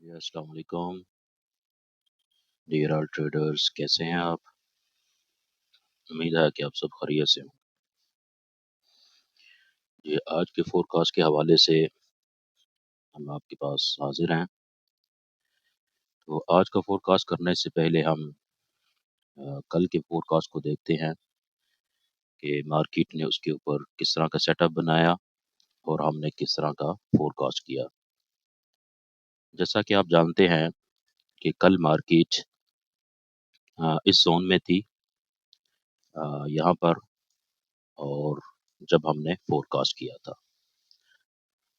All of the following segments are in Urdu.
جی السلام علیکم ڈیئر آل ٹریڈرز، کیسے ہیں آپ؟ امید ہے کہ آپ سب خیریت سے ہوں۔ جی آج کے فور کاسٹ کے حوالے سے ہم آپ کے پاس حاضر ہیں۔ تو آج کا فور کاسٹ کرنے سے پہلے ہم کل کے فور کاسٹ کو دیکھتے ہیں کہ مارکیٹ نے اس کے اوپر کس طرح کا سیٹ اپ بنایا اور ہم نے کس طرح کا فور کاسٹ کیا۔ جیسا کہ آپ جانتے ہیں کہ کل مارکیٹ اس زون میں تھی یہاں پر، اور جب ہم نے فور کاسٹ کیا تھا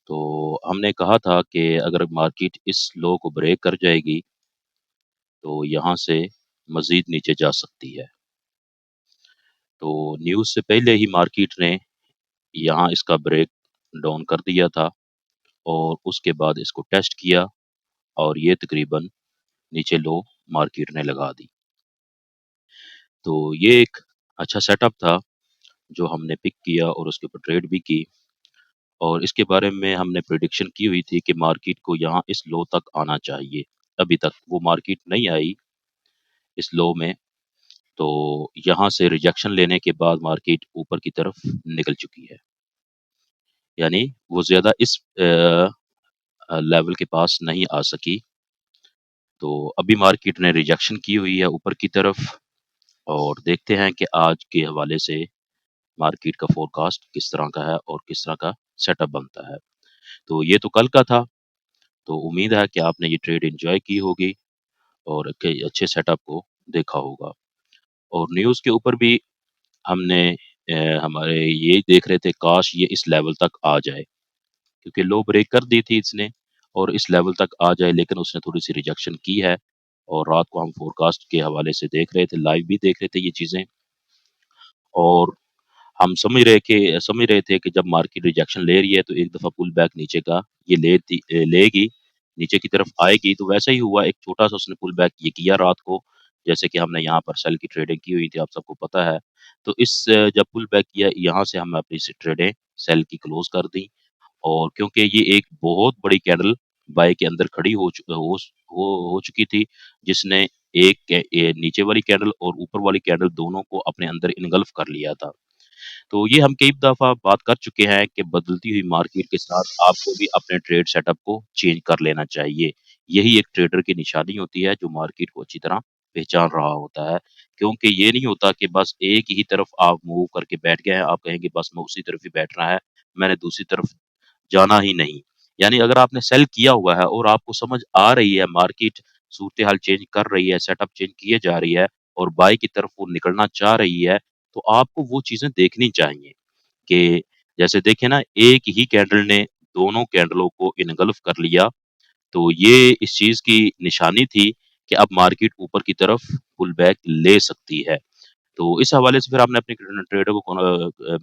تو ہم نے کہا تھا کہ اگر مارکیٹ اس لو کو بریک کر جائے گی تو یہاں سے مزید نیچے جا سکتی ہے۔ تو نیوز سے پہلے ہی مارکیٹ نے یہاں اس کا بریک ڈاؤن کر دیا تھا اور اس کے بعد اس کو ٹیسٹ کیا اور یہ تقریباً نیچے لو مارکیٹ نے لگا دی۔ تو یہ ایک اچھا سیٹ اپ تھا جو ہم نے پک کیا اور اس کے اوپر ٹریڈ بھی کی، اور اس کے بارے میں ہم نے پریڈکشن کی ہوئی تھی کہ مارکیٹ کو یہاں اس لو تک آنا چاہیے۔ ابھی تک وہ مارکیٹ نہیں آئی اس لو میں، تو یہاں سے ریجیکشن لینے کے بعد مارکیٹ اوپر کی طرف نکل چکی ہے، یعنی وہ زیادہ اس لیول کے پاس نہیں آ سکی۔ تو ابھی مارکیٹ نے ریجیکشن کی ہوئی ہے اوپر کی طرف، اور دیکھتے ہیں کہ آج کے حوالے سے مارکیٹ کا فور کاسٹ کس طرح کا ہے اور کس طرح کا سیٹ اپ بنتا ہے۔ تو یہ تو کل کا تھا، تو امید ہے کہ آپ نے یہ ٹریڈ انجوائے کی ہوگی اور ایک اچھے سیٹ اپ کو دیکھا ہوگا۔ اور نیوز کے اوپر بھی ہم نے ہمارے یہ دیکھ رہے تھے کاش یہ اس لیول تک آ جائے، کیونکہ لو بریک کر دی تھی اس نے اور اس لیول تک آ جائے، لیکن اس نے تھوڑی سی ریجیکشن کی ہے۔ اور رات کو ہم فور کاسٹ کے حوالے سے دیکھ رہے تھے، لائیو بھی دیکھ رہے تھے یہ چیزیں، اور ہم سمجھ رہے تھے کہ جب مارکیٹ ریجیکشن لے رہی ہے تو ایک دفعہ پل بیک نیچے کا یہ لے گی، نیچے کی طرف آئے گی۔ تو ویسا ہی ہوا، ایک چھوٹا سا اس نے پل بیک یہ کیا رات کو، جیسے کہ ہم نے یہاں پر سیل کی ٹریڈنگ کی ہوئی تھی، آپ سب کو پتہ ہے۔ تو اس جب پل بیک کیا یہاں سے ہم اپنی ٹریڈیں سیل کی کلوز کر دی، اور کیونکہ یہ ایک بہت بڑی کینڈل بائی کے اندر کھڑی ہو چکی تھی، جس نے نیچے والی کینڈل اور اوپر والی کینڈل دونوں کو اپنے اندر انگلف کر لیا تھا۔ تو یہ ہم کئی دفعہ بات کر چکے ہیں کہ بدلتی ہوئی مارکیٹ کے ساتھ آپ کو بھی اپنے ٹریڈ سیٹ اپ کو چینج کر لینا چاہیے۔ یہی ایک ٹریڈر کی نشانی ہوتی ہے جو مارکیٹ کو اچھی طرح پہچان رہا ہوتا ہے، کیونکہ یہ نہیں ہوتا کہ بس ایک ہی طرف آپ موو کر کے بیٹھ گئے ہیں، آپ کہیں گے بس میں اسی طرف ہی بیٹھ رہا ہے، میں نے دوسری طرف جانا ہی نہیں۔ یعنی اگر آپ نے سیل کیا ہوا ہے اور آپ کو سمجھ آ رہی ہے مارکیٹ صورتحال چینج کر رہی ہے، سیٹ اپ چینج کیے جا رہی ہے اور بائی کی طرف وہ نکلنا چاہ رہی ہے، تو آپ کو وہ چیزیں دیکھنی چاہیے کہ جیسے دیکھیں نا، ایک ہی کینڈل نے دونوں کینڈلوں کو انگلف کر لیا، تو یہ اس چیز کی نشانی تھی کہ اب مارکیٹ اوپر کی طرف پل بیک لے سکتی ہے۔ تو اس حوالے سے پھر ہم نے اپنی ٹریڈوں کو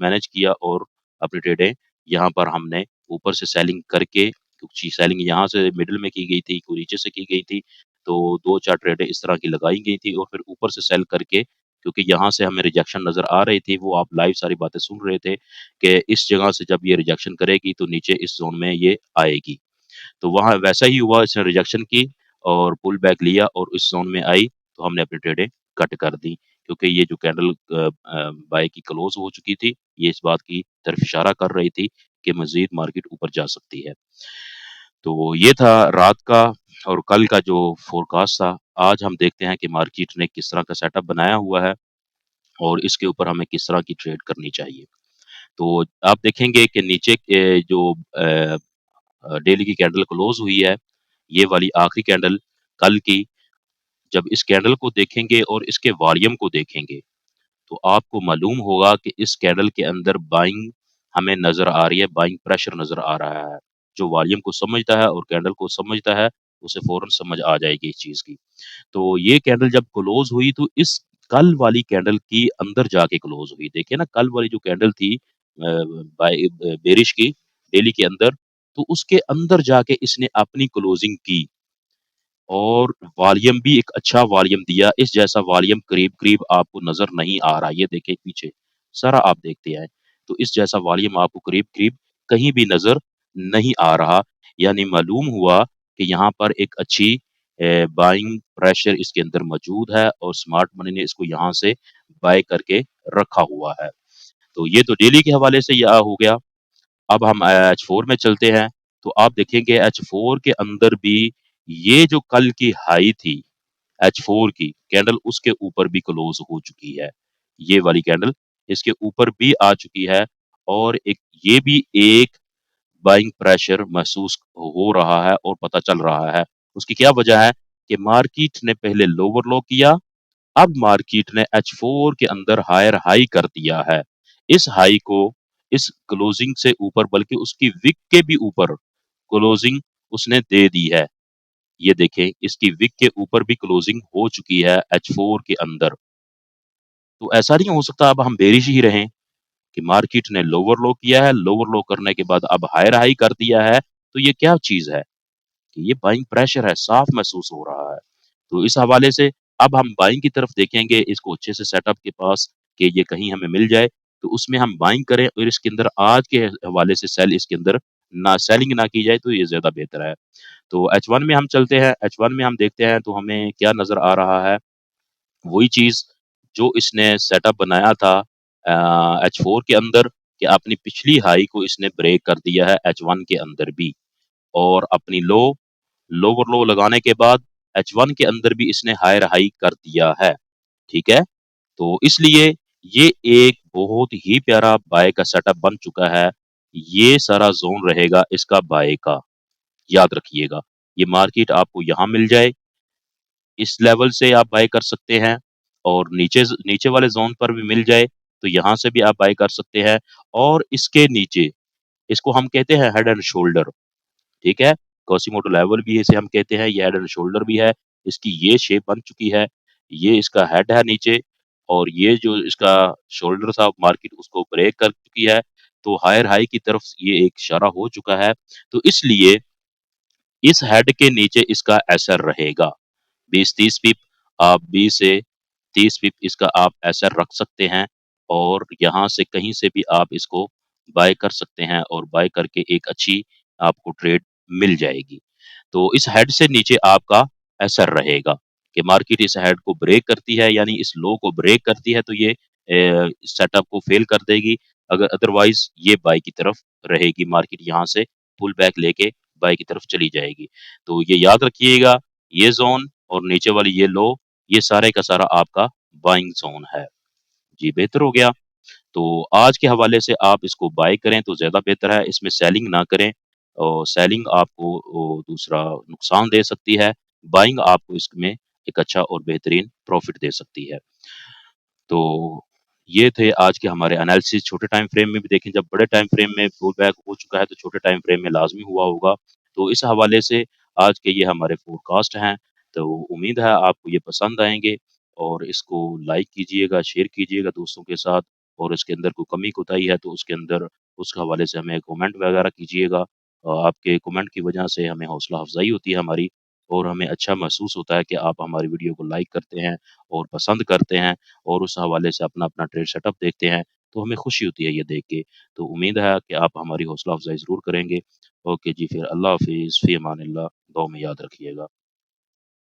مینج کیا، اور اپنی ٹریڈیں یہاں پر ہم نے اوپر سے سیلنگ کر کے، کچھ سیلنگ یہاں سے مڈل میں کی گئی تھی، کوئی نیچے سے کی گئی تھی، تو دو چار ٹریڈیں اس طرح کی لگائی گئی تھی، اور پھر اوپر سے سیل کر کے، کیونکہ یہاں سے ہمیں ریجیکشن نظر آ رہی تھی، وہ آپ لائیو ساری باتیں سن رہے تھے کہ اس جگہ سے جب یہ ریجیکشن کرے گی تو نیچے اس زون میں یہ آئے گی۔ تو وہاں ویسا ہی ہوا، اس نے ریجیکشن کی اور پل بیک لیا اور اس زون میں آئی، تو ہم نے اپنی ٹریڈیں کٹ کر دی، کیونکہ یہ جو کینڈل بائی کی کلوز ہو چکی تھی، یہ اس بات کی طرف اشارہ کر رہی تھی کہ مزید مارکیٹ اوپر جا سکتی ہے۔ تو یہ تھا رات کا اور کل کا جو فور کاسٹ تھا۔ آج ہم دیکھتے ہیں کہ مارکیٹ نے کس طرح کا سیٹ اپ بنایا ہوا ہے اور اس کے اوپر ہمیں کس طرح کی ٹریڈ کرنی چاہیے۔ تو آپ دیکھیں گے کہ نیچے جو ڈیلی کی کینڈل کلوز ہوئی ہے، یہ والی آخری کینڈل کل کی، جب اس کینڈل کو دیکھیں گے اور اس کے والیوم کو دیکھیں گے تو آپ کو معلوم ہوگا کہ اس کینڈل کے اندر بائنگ ہمیں نظر آ رہی ہے، بائنگ پریشر نظر آ رہا ہے۔ جو والیوم کو سمجھتا ہے اور کینڈل کو سمجھتا ہے، اسے فوراً سمجھ آ جائے گی اس چیز کی۔ تو یہ کینڈل جب کلوز ہوئی تو اس کل والی کینڈل کی اندر جا کے کلوز ہوئی۔ دیکھیں نا، کل والی جو کینڈل تھی بیرش کی ڈیلی کے اندر، تو اس کے اندر جا کے اس نے اپنی کلوزنگ کی، اور والیم بھی ایک اچھا والیم دیا۔ اس جیسا والیم قریب قریب آپ کو نظر نہیں آ رہا، یہ دیکھیں پیچھے سارا آپ دیکھتے ہیں، تو اس جیسا والیم آپ کو قریب قریب کہیں بھی نظر نہیں آ رہا۔ یعنی معلوم ہوا کہ یہاں پر ایک اچھی بائنگ پریشر اس کے اندر موجود ہے اور اسمارٹ منی نے اس کو یہاں سے بائی کر کے رکھا ہوا ہے۔ تو یہ تو ڈیلی کے حوالے سے یہ ہو گیا۔ اب ہم H4 میں چلتے ہیں، تو آپ دیکھیں گے H4 کے اندر بھی یہ جو کل کی ہائی تھی H4 کی کینڈل اس کے اوپر بھی کلوز ہو چکی ہے، یہ والی کینڈل اس کے اوپر بھی آ چکی ہے، اور یہ بھی ایک بائنگ پریشر محسوس ہو رہا ہے اور پتہ چل رہا ہے۔ اس کی کیا وجہ ہے کہ مارکیٹ نے پہلے لوور لو کیا، اب مارکیٹ نے H4 کے اندر ہائر ہائی کر دیا ہے۔ اس ہائی کو اس کلوزنگ سے اوپر بلکہ اس کی وک کے بھی اوپر کلوزنگ اس نے دے دی ہے۔ یہ دیکھیں اس کی وک کے اوپر بھی کلوزنگ ہو چکی ہے H4 کے اندر۔ تو ایسا نہیں ہو سکتا اب ہم بیریش ہی رہیں کہ مارکیٹ نے لوور لو کیا ہے، لوور لو کرنے کے بعد اب ہائر ہائی کر دیا ہے، تو یہ کیا چیز ہے کہ یہ بائنگ پریشر ہے، صاف محسوس ہو رہا ہے۔ تو اس حوالے سے اب ہم بائنگ کی طرف دیکھیں گے، اس کو اچھے سے سیٹ اپ کے پاس کہ یہ کہیں ہمیں مل جائے تو اس میں ہم بائنگ کریں، اور اس کے اندر آج کے حوالے سے سیل اس کے اندر نہ سیلنگ نہ کی جائے تو یہ زیادہ بہتر ہے۔ تو H1 میں ہم چلتے ہیں، H1 میں ہم دیکھتے ہیں تو ہمیں کیا نظر آ رہا ہے، وہی چیز جو اس نے سیٹ اپ بنایا تھا H4 کے اندر، کہ اپنی پچھلی ہائی کو اس نے بریک کر دیا ہے H1 کے اندر بھی، اور اپنی لوور لو لگانے کے بعد H1 کے اندر بھی اس نے ہائر ہائی کر دیا ہے، ٹھیک ہے۔ تو اس لیے یہ ایک بہت ہی پیارا بائی کا سیٹ اپ بن چکا ہے، یہ سارا زون رہے گا اس کا بائی کا، یاد رکھیے گا۔ یہ مارکیٹ آپ کو یہاں مل جائے، اس لیول سے آپ بائی کر سکتے ہیں، اور نیچے والے زون پر بھی مل جائے تو یہاں سے بھی آپ بائی کر سکتے ہیں، اور اس کے نیچے اس کو ہم کہتے ہیں ہیڈ اینڈ شولڈر، ٹھیک ہے۔ کوسیموٹو لیول بھی اسے ہم کہتے ہیں، یہ ہیڈ اینڈ شولڈر بھی ہے، اس کی یہ شیپ بن چکی ہے، یہ اس کا ہیڈ ہے نیچے، اور یہ جو اس کا شولڈر تھا مارکیٹ اس کو بریک کر چکی ہے، تو ہائر ہائی کی طرف یہ ایک اشارہ ہو چکا ہے، تو اس لیے اس ہیڈ کے نیچے اس کا ایسر رہے گا 20-30 پپ، آپ 20 سے 30 پپ اس کا آپ ایسر رکھ سکتے ہیں، اور یہاں سے کہیں سے بھی آپ اس کو بائی کر سکتے ہیں، اور بائی کر کے ایک اچھی آپ کو ٹریڈ مل جائے گی۔ تو اس ہیڈ سے نیچے آپ کا ایسر رہے گا کہ مارکیٹ اس ہیڈ کو بریک کرتی ہے، یعنی اس لو کو بریک کرتی ہے تو یہ سیٹ اپ کو فیل کر دے گی، اگر ادروائز یہ بائی کی طرف رہے گی، مارکیٹ یہاں سے پل بیک لے کے بائی کی طرف چلی جائے گی۔ تو یہ یاد رکھیے گا، یہ زون اور نیچے والی یہ لو، یہ سارے کا سارا آپ کا بائنگ زون ہے۔ جی بہتر ہو گیا۔ تو آج کے حوالے سے آپ اس کو بائی کریں تو زیادہ بہتر ہے، اس میں سیلنگ نہ کریں، اور سیلنگ آپ کو دوسرا نقصان دے سکتی ہے، بائنگ آپ کو اس میں ایک اچھا اور بہترین پروفٹ دے سکتی ہے۔ تو یہ تھے آج کے ہمارے انالیسس۔ چھوٹے ٹائم فریم میں بھی دیکھیں، جب بڑے ٹائم فریم میں پول بیک ہو چکا ہے تو چھوٹے ٹائم فریم میں لازمی ہوا ہوگا۔ تو اس حوالے سے آج کے یہ ہمارے فور کاسٹ ہیں، تو امید ہے آپ کو یہ پسند آئیں گے، اور اس کو لائک کیجئے گا، شیئر کیجئے گا دوستوں کے ساتھ، اور اس کے اندر کوئی کمی کوتاہی ہے تو اس کے اندر اس کے حوالے سے ہمیں کومنٹ وغیرہ کیجئے گا، اور آپ کے کومنٹ کی وجہ سے ہمیں حوصلہ افزائی ہوتی ہے ہماری، اور ہمیں اچھا محسوس ہوتا ہے کہ آپ ہماری ویڈیو کو لائک کرتے ہیں اور پسند کرتے ہیں، اور اس حوالے سے اپنا اپنا ٹریڈ سیٹ اپ دیکھتے ہیں، تو ہمیں خوشی ہوتی ہے یہ دیکھ کے۔ تو امید ہے کہ آپ ہماری حوصلہ افزائی ضرور کریں گے۔ اوکے جی، پھر اللہ حافظ، فی امان اللہ، دعاؤں میں یاد رکھیے گا۔